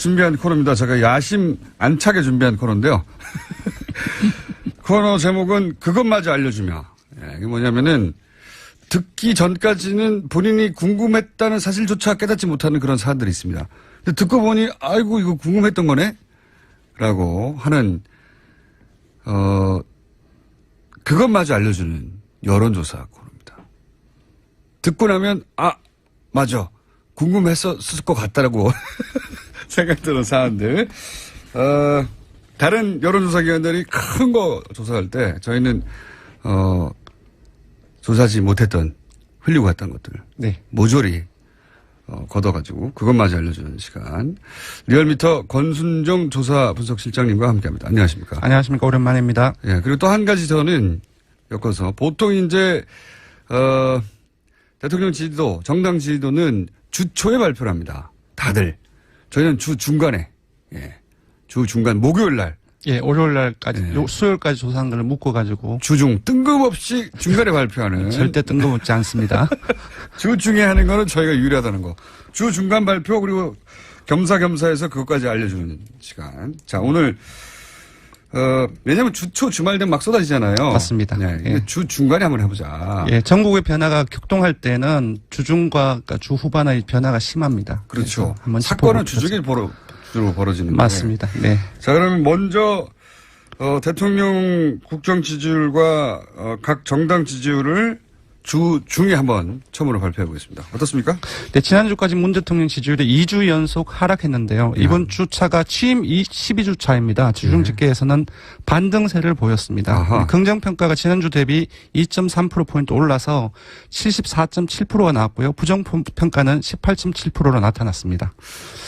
준비한 코너입니다. 제가 야심 안차게 준비한 코너인데요. 코너 제목은 그것마저 알려주며. 예, 이게 뭐냐면은 듣기 전까지는 본인이 궁금했다는 사실조차 깨닫지 못하는 그런 사안들이 있습니다. 근데 듣고 보니 아이고 이거 궁금했던 거네? 라고 하는 그것마저 알려주는 여론조사 코너입니다. 듣고 나면 맞아. 궁금했었을 것 같다라고 생각드는 사안들. 다른 여론조사 기관들이 큰 거 조사할 때 저희는 조사하지 못했던 흘리고 갔던 것들. 네. 모조리 걷어가지고 그것마저 알려주는 시간. 리얼미터 권순정 조사 분석실장님과 함께합니다. 안녕하십니까? 안녕하십니까? 오랜만입니다. 예. 그리고 또 한 가지 저는 엮어서 보통 이제 대통령 지지도, 정당 지지도는 주 초에 발표를 합니다. 다들. 저희는 주 중간에, 예. 주 중간 목요일 날. 예, 월요일 날까지, 네. 수요일까지 조사한 걸 묶어가지고. 주중, 뜬금없이 중간에 발표하는. 절대 뜬금없지 않습니다. 주 중에 하는 거는 저희가 유리하다는 거. 주 중간 발표, 그리고 겸사겸사해서 그것까지 알려주는 시간. 자, 오늘, 왜냐면 주초 주말 되면 막 쏟아지잖아요. 맞습니다. 네. 예. 주 중간에 한번 해보자. 예, 전국의 변화가 격동할 때는 주중과 그러니까 주 후반의 변화가 심합니다. 그렇죠. 한번 사건은 주중에 주로 벌어지는 맞습니다. 네. 자, 그러면 먼저 대통령 국정 지지율과 각 정당 지지율을 주 중에 한번 처음으로 발표해 보겠습니다. 어떻습니까? 네, 지난주까지 문 대통령 지지율이 2주 연속 하락했는데요. 이번 주차가 취임 12주차입니다. 주중 집계에서는 반등세를 보였습니다. 아하. 긍정평가가 지난주 대비 2.3%포인트 올라서 74.7%가 나왔고요. 부정평가는 18.7%로 나타났습니다.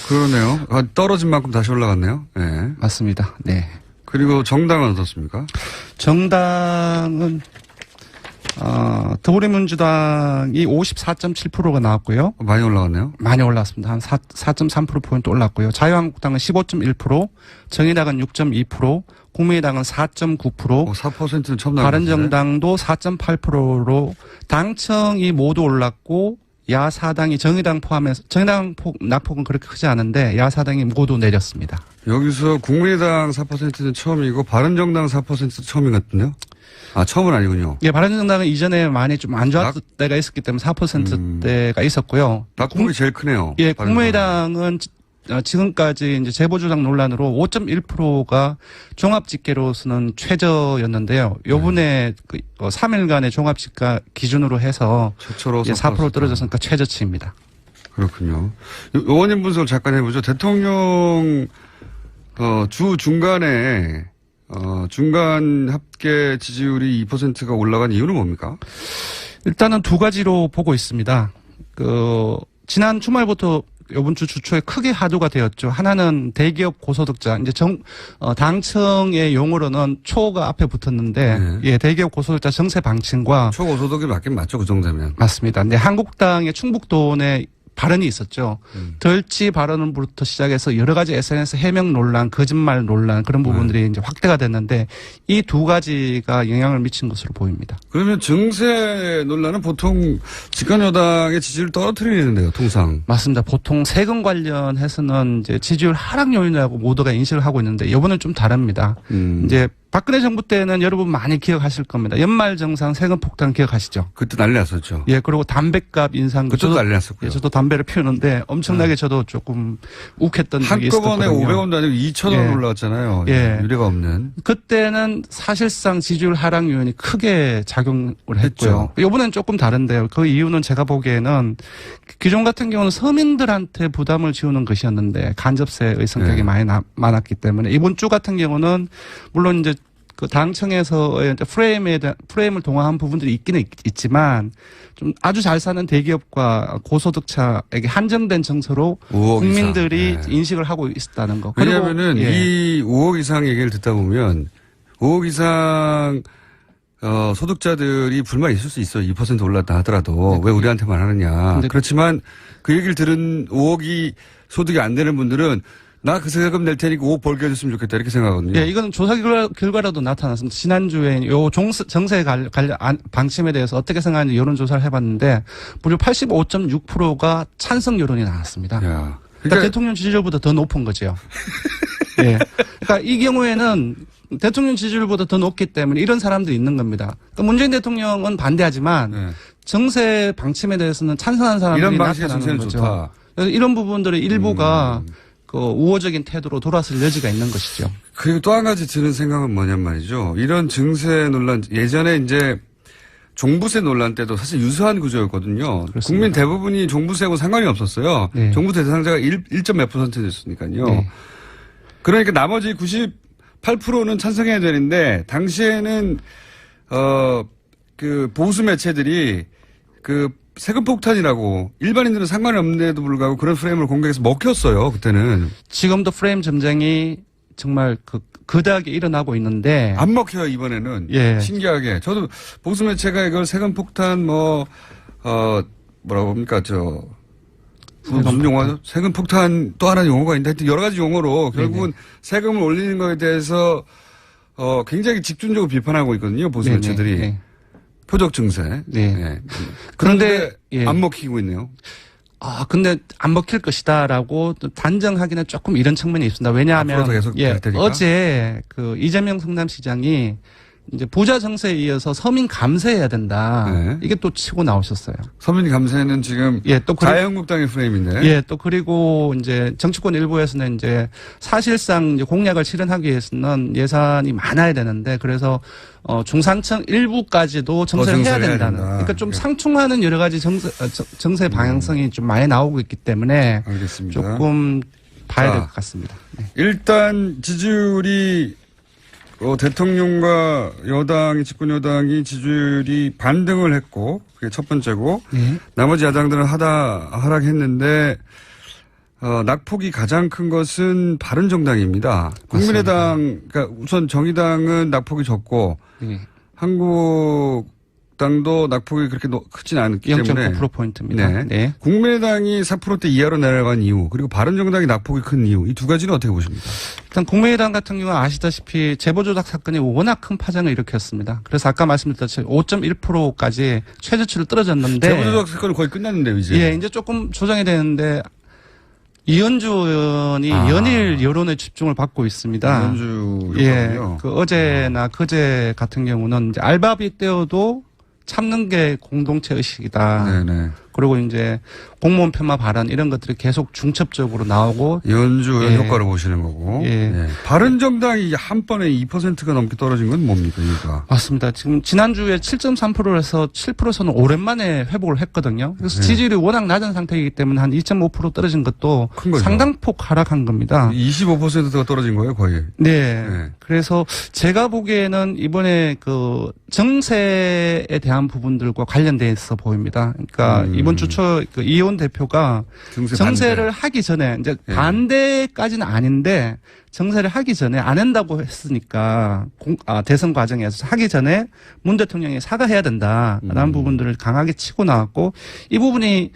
그러네요. 떨어진 만큼 다시 올라갔네요. 네. 맞습니다. 네. 그리고 정당은 어떻습니까? 정당은 더불어민주당이 54.7%가 나왔고요. 많이 올라갔네요. 많이 올랐습니다. 한 4.3%포인트 올랐고요. 자유한국당은 15.1%, 정의당은 6.2%, 국민의당은 4.9%, 4%는 처음 나왔는데. 바른정당도 4.8%로 당청이 모두 올랐고 야사당이 정의당 포함해서 정의당 낙폭은 그렇게 크지 않은데 야사당이 모두 내렸습니다. 여기서 국민의당 4%는 처음이고 바른정당 4%도 처음인 것 같은데요? 처음은 아니군요. 예, 바른정당은 이전에 많이 좀 안 좋았을 때가 있었기 때문에 4%대가 있었고요. 낙폭이 제일 크네요. 예, 국민의당은 지금까지 이제 제보조작 논란으로 5.1%가 종합집계로서는 최저였는데요. 요번에 3일간의 종합집계 기준으로 해서 최초로 4% 떨어졌으니까 최저치입니다. 그렇군요. 의원님 분석을 잠깐 해보죠. 대통령 주 중간에 중간 합계 지지율이 2%가 올라간 이유는 뭡니까? 일단은 두 가지로 보고 있습니다. 지난 주말부터 이번 주 주초에 크게 화두가 되었죠. 하나는 대기업 고소득자. 이제 당청의 용어로는 초가 앞에 붙었는데, 네. 예, 대기업 고소득자 정세 방침과. 초고소득이 맞긴 맞죠, 그 정도면. 맞습니다. 근데 한국당의 충북도내 발언이 있었죠. 덜치 발언부터 시작해서 여러 가지 SNS 해명 논란, 거짓말 논란 그런 부분들이 이제 확대가 됐는데 이 두 가지가 영향을 미친 것으로 보입니다. 그러면 증세 논란은 보통 집권 여당의 지지를 떨어뜨리는데요, 통상. 맞습니다. 보통 세금 관련해서는 이제 지지율 하락 요인이라고 모두가 인식을 하고 있는데 이번은 좀 다릅니다. 이제 박근혜 정부 때는 여러분 많이 기억하실 겁니다. 연말정산 세금 폭탄 기억하시죠? 그때 난리 났었죠. 예, 그리고 담배값 인상. 그때도 난리 났었고요. 예, 저도 담배를 피우는데 엄청나게 저도 조금 욱했던 적이 있었거든요. 한꺼번에 500원도 아니고 2,000원 예. 올라왔잖아요. 예. 유례가 없는. 그때는 사실상 지지율 하락 요인이 크게 작용을 했죠. 했고요. 이번엔 조금 다른데요. 그 이유는 제가 보기에는 기존 같은 경우는 서민들한테 부담을 지우는 것이었는데 간접세의 성격이 네. 많이 많았기 때문에 이번 주 같은 경우는 물론 이제 그 당청에서의 프레임을 동화한 부분들이 있기는 있지만 좀 아주 잘 사는 대기업과 고소득자에게 한정된 정서로 국민들이 이상. 네. 인식을 하고 있었다는 거. 왜냐하면은 그리고 이 5억 이상 얘기를 듣다 보면 5억 이상 소득자들이 불만이 있을 수 있어요. 2% 올랐다 하더라도 왜 우리한테만 하느냐. 그렇지만 그 얘기를 들은 5억이 소득이 안 되는 분들은 나 그 세금 낼 테니까 5억 벌게 해줬으면 좋겠다 이렇게 생각하거든요. 예, 이거는 조사 결과라도 나타났습니다. 지난주에 요 정세 관련 방침에 대해서 어떻게 생각하는지 여론조사를 해봤는데 무려 85.6%가 찬성 여론이 나왔습니다. 야. 그러니까 대통령 지지율보다 더 높은 거죠. 예. 그러니까 이 경우에는 대통령 지지율보다 더 높기 때문에 이런 사람들이 있는 겁니다. 그러니까 문재인 대통령은 반대하지만 네. 정세 방침에 대해서는 찬성하는 사람들이 이런 방식의 나타나는 정세는 거죠. 좋다. 그래서 이런 부분들의 일부가 그 우호적인 태도로 돌아설 여지가 있는 것이죠. 그리고 또 한 가지 드는 생각은 뭐냔 말이죠. 이런 증세 논란, 예전에 이제 종부세 논란 때도 사실 유사한 구조였거든요. 그렇습니다. 국민 대부분이 종부세하고 상관이 없었어요. 네. 종부세 대상자가 1점 몇 %였으니까요. 네. 그러니까 나머지 98%는 찬성해야 되는데, 당시에는, 그 보수 매체들이 그 세금 폭탄이라고 일반인들은 상관이 없는데도 불구하고 그런 프레임을 공개해서 먹혔어요, 그때는. 지금도 프레임 전쟁이 정말 거대하게 일어나고 있는데. 안 먹혀요, 이번에는. 예. 신기하게. 저도 보수 매체가 이걸 세금 폭탄 뭐라고 합니까, 무슨 용어죠? 세금 폭탄 또 하나의 용어가 있는데 하여튼 여러 가지 용어로 결국은 세금을 올리는 거에 대해서 굉장히 집중적으로 비판하고 있거든요, 보수 네네. 매체들이. 네. 표적 증세. 네. 네. 그런데 예. 안 먹히고 있네요. 근데 안 먹힐 것이다라고 단정하기는 조금 이런 측면이 있습니다. 왜냐하면 앞으로도 계속 될 테니까. 어제 그 이재명 성남시장이 이제 부자 정세에 이어서 서민 감세해야 된다. 네. 이게 또 치고 나오셨어요. 서민 감세는 지금 또 자유한국당의 프레임인데. 또 그리고 이제 정치권 일부에서는 이제 사실상 이제 공약을 실현하기 위해서는 예산이 많아야 되는데 그래서 중산층 일부까지도 정세를 해야 된다는. 그러니까 좀 상충하는 여러 가지 정세 방향성이 좀 많이 나오고 있기 때문에 알겠습니다. 조금 봐야 될 것 같습니다. 네. 일단 지지율이 대통령과 여당이 집권 여당이 지지율이 반등을 했고 그게 첫 번째고 네. 나머지 야당들은 하락했는데 낙폭이 가장 큰 것은 바른정당입니다. 국민의당 그러니까 우선 정의당은 낙폭이 적고 네. 한국당도 낙폭이 그렇게 크진 않기 때문에 0.9%포인트입니다. 네. 네. 국민의당이 4%대 이하로 내려간 이유 그리고 바른정당이 낙폭이 큰 이유 이 두 가지는 어떻게 보십니까? 일단 국민의당 같은 경우는 아시다시피 재보조작 사건이 워낙 큰 파장을 일으켰습니다. 그래서 아까 말씀드렸듯이 5.1%까지 최저치를 떨어졌는데 재보조작 사건은 거의 끝났는데요, 이제. 이제 조금 조정이 되는데 이현주 의원이 연일 여론의 집중을 받고 있습니다. 이현주 의원이요. 그 어제나 그제 같은 경우는 이제 알바비 떼어도 참는 게 공동체 의식이다. 네네. 그리고 이제 공무원 폄하 발언 이런 것들이 계속 중첩적으로 나오고 이현주 의원 효과를 보시는 거고. 네. 바른정당이 한 번에 2%가 넘게 떨어진 건 뭡니까, 이유가? 맞습니다. 지금 지난주에 7.3%에서 7%에서는 오랜만에 회복을 했거든요. 그래서 지지율이 워낙 낮은 상태이기 때문에 한 2.5% 떨어진 것도 큰 거죠. 상당폭 하락한 겁니다. 25%가 떨어진 거예요, 거의. 네. 그래서 제가 보기에는 이번에 그 정세에 대한 부분들과 관련돼서 보입니다. 그러니까 이번 주 초 그 이혼 대표가 정세를 하기 전에 이제 반대까지는 아닌데 정세를 하기 전에 안 한다고 했으니까 대선 과정에서 하기 전에 문 대통령이 사과해야 된다라는 부분들을 강하게 치고 나왔고 이 부분이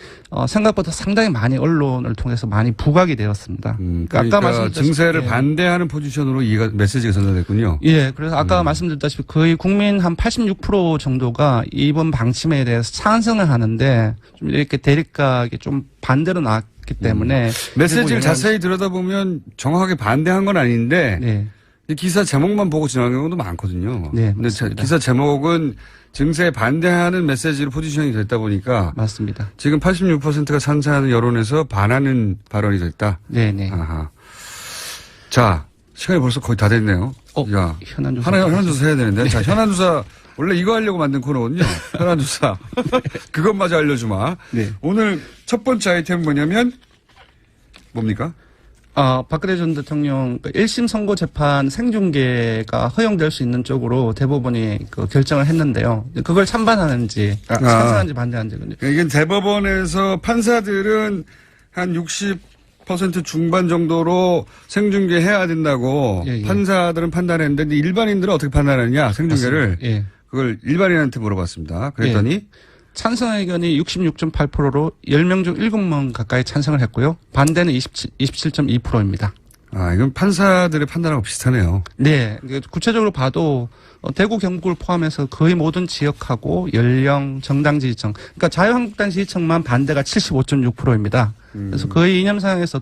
생각보다 상당히 많이 언론을 통해서 많이 부각이 되었습니다. 그러니까 아까 말씀드렸다시피 정세를 반대하는 포지션으로 메시지가 전달됐군요. 예, 그래서 아까 말씀드렸다시피 거의 국민 한 86% 정도가 이번 방침에 대해서 찬성을 하는데 좀 이렇게 대립각이 좀 반대로 나왔기 때문에 메시지를 자세히 들여다보면 정확하게 반대한 건 아닌데 기사 제목만 보고 지나간 경우도 많거든요. 네, 근데 기사 제목은 증세에 반대하는 메시지로 포지셔닝이 됐다 보니까 맞습니다. 지금 86%가 찬성하는 여론에서 반하는 발언이 됐다. 네네. 아하. 자, 시간이 벌써 거의 다 됐네요. 야, 현안조사 해야 되는데. 자, 현안조사 원래 이거 하려고 만든 코너거든요. 현안조사. 그것마저 알려주마. 네. 오늘 첫 번째 아이템은 뭐냐면 뭡니까? 박근혜 전 대통령 1심 선고 재판 생중계가 허용될 수 있는 쪽으로 대법원이 그 결정을 했는데요. 그걸 찬반하는지, 찬성하는지 반대하는지. 이게 대법원에서 판사들은 한 60% 중반 정도로 생중계해야 된다고 판사들은 판단했는데 일반인들은 어떻게 판단하느냐 생중계를. 그걸 일반인한테 물어봤습니다. 그랬더니 찬성 의견이 66.8%로 10명 중 7명 가까이 찬성을 했고요. 반대는 27.2%입니다. 아, 이건 판사들의 판단하고 비슷하네요. 네. 구체적으로 봐도 대구 경북을 포함해서 거의 모든 지역하고 연령, 정당 지지층, 그러니까 자유한국당 지지층만 반대가 75.6%입니다. 그래서 거의 이념상에서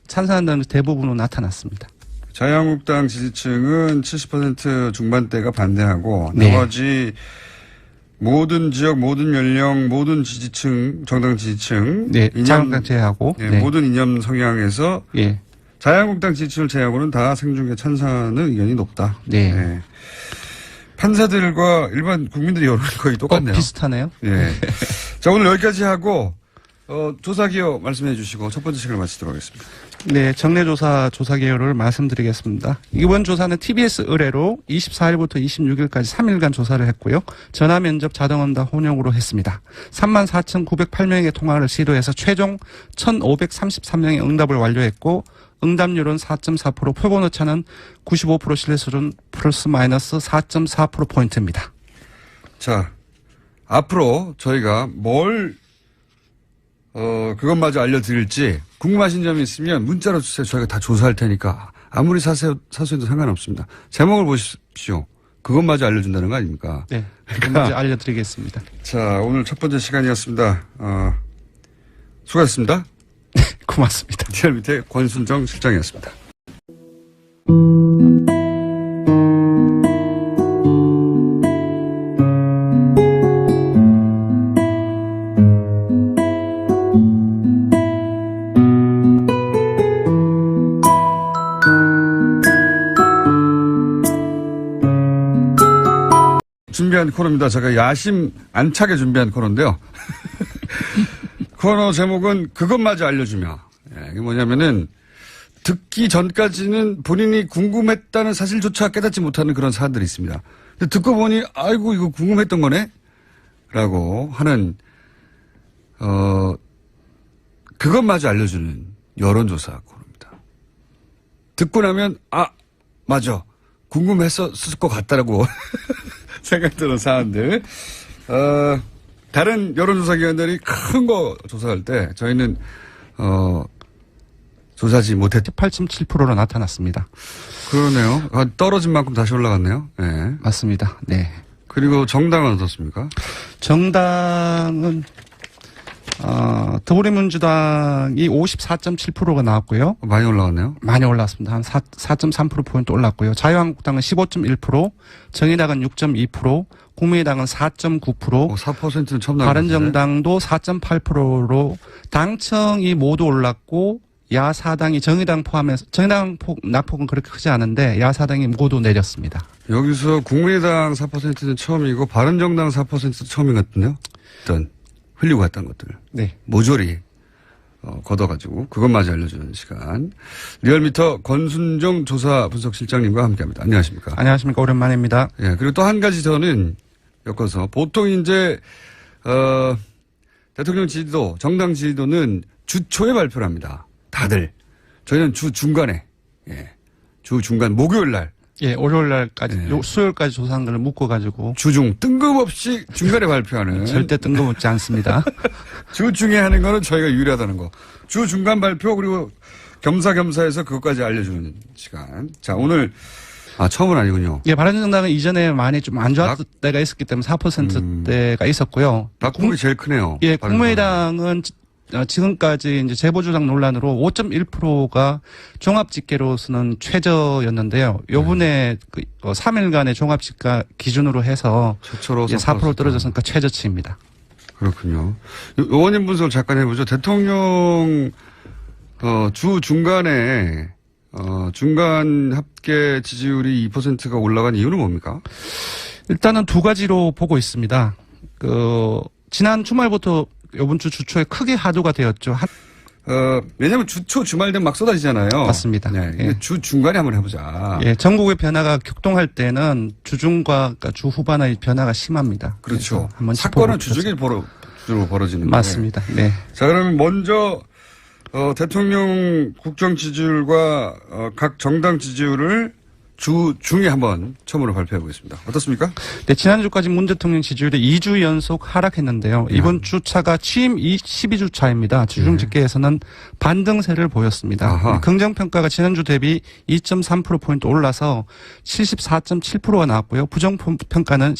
찬성한다는 대부분으로 나타났습니다. 자유한국당 지지층은 70% 중반대가 반대하고 네. 나머지 모든 지역, 모든 연령, 모든 지지층, 정당 지지층, 네. 자유한국당 제외하고. 예, 네. 모든 이념 성향에서 예. 자유한국당 지지층을 제외하고는 다 생중계 찬성하는 의견이 높다. 네. 예. 판사들과 일반 국민들의 여론이 거의 똑같네요. 비슷하네요. 예. 자, 오늘 여기까지 하고 조사 기호 말씀해 주시고 첫 번째 시간을 마치도록 하겠습니다. 네, 정례조사 조사 개요를 말씀드리겠습니다. 이번 조사는 TBS 의뢰로 24일부터 26일까지 3일간 조사를 했고요. 전화 면접 자동응답 혼용으로 했습니다. 34,908명의 통화를 시도해서 최종 1,533명의 응답을 완료했고 응답률은 4.4%, 표본 오차는 95% 신뢰 수준 플러스 마이너스 4.4%포인트입니다. 자, 앞으로 저희가 뭘 그것마저 알려드릴지 궁금하신 점이 있으면 문자로 주세요. 저희가 다 조사할 테니까 아무리 사소해도 상관없습니다. 제목을 보십시오. 그것마저 알려준다는 거 아닙니까? 네, 그것마저 알려드리겠습니다. 자, 오늘 첫 번째 시간이었습니다. 수고하셨습니다. 고맙습니다. 리얼 밑에 권순정 실장이었습니다. 준비한 코너입니다. 제가 야심 안 차게 준비한 코너인데요. 코너 제목은 그것마저 알려주며. 예, 이게 뭐냐면은 듣기 전까지는 본인이 궁금했다는 사실조차 깨닫지 못하는 그런 사안들이 있습니다. 근데 듣고 보니 아이고 이거 궁금했던 거네? 라고 하는 그것마저 알려주는 여론조사 코너입니다. 듣고 나면 맞아. 궁금했었을 것 같다라고 생각드는 사안들. 다른 여론조사 기관들이 큰 거 조사할 때 저희는 조사하지 못했죠. 8.7%로 나타났습니다. 그러네요. 떨어진 만큼 다시 올라갔네요. 네. 맞습니다. 네. 그리고 정당은 어떻습니까? 정당은 더불어민주당이 54.7%가 나왔고요. 많이 올라갔네요. 많이 올랐습니다. 한 4.3%포인트 올랐고요. 자유한국당은 15.1%, 정의당은 6.2%, 국민의당은 4.9%, 4%는 처음 나왔어요. 바른정당도 4.8%로 당청이 모두 올랐고 야사당이 정의당 포함해서 정의당 낙폭은 그렇게 크지 않은데 야사당이 모두 내렸습니다. 여기서 국민의당 4%는 처음이고 바른정당 4%도 처음인 것 같은데요. 일단 흘리고 갔던 것들. 네. 모조리 걷어가지고 그것마저 알려주는 시간. 리얼미터 권순정 조사 분석실장님과 함께합니다. 안녕하십니까? 안녕하십니까? 오랜만입니다. 예. 그리고 또 한 가지 저는 엮어서 보통 이제 대통령 지지도, 정당 지지도는 주 초에 발표를 합니다. 다들. 저희는 주 중간에, 예. 주 중간 목요일 날. 예, 월요일 날까지, 네. 수요일까지 조사한 걸 묶어가지고. 주중 뜬금없이 중간에 발표하는. 절대 뜬금없지 않습니다. 주 중에 하는 거는 저희가 유리하다는 거. 주 중간 발표 그리고 겸사겸사해서 그것까지 알려주는 시간. 자, 오늘 처음은 아니군요. 예, 바른정당은 이전에 많이 좀 안 좋았을 때가 있었기 때문에 4%대가 있었고요. 낙폭이 제일 크네요. 예, 국민의당은 지금까지 이제 제보조작 논란으로 5.1%가 종합집계로서는 최저였는데요. 요번에 3일간의 종합집계 기준으로 해서 최초로 4% 떨어졌으니까 최저치입니다. 그렇군요. 의원님 분석을 잠깐 해보죠. 대통령 주 중간에 중간 합계 지지율이 2%가 올라간 이유는 뭡니까? 일단은 두 가지로 보고 있습니다. 지난 주말부터 이번 주 주초에 크게 하도가 되었죠. 왜냐면 주초 주말 되면 막 쏟아지잖아요. 맞습니다. 네, 예. 주 중간에 한번 해보자. 예, 전국의 변화가 격동할 때는 주중과 그러니까 주 후반의 변화가 심합니다. 그렇죠. 한번 사건은 주중에 주로 벌어지는 거예요. 맞습니다. 네. 자, 그러면 먼저 대통령 국정 지지율과 각 정당 지지율을 주 중에 한번 처음으로 발표해 보겠습니다. 어떻습니까? 네, 지난주까지 문 대통령 지지율이 2주 연속 하락했는데요. 이번 주차가 취임 12주차입니다. 주중 집계에서는 반등세를 보였습니다. 아하. 긍정평가가 지난주 대비 2.3%포인트 올라서 74.7%가 나왔고요. 부정평가는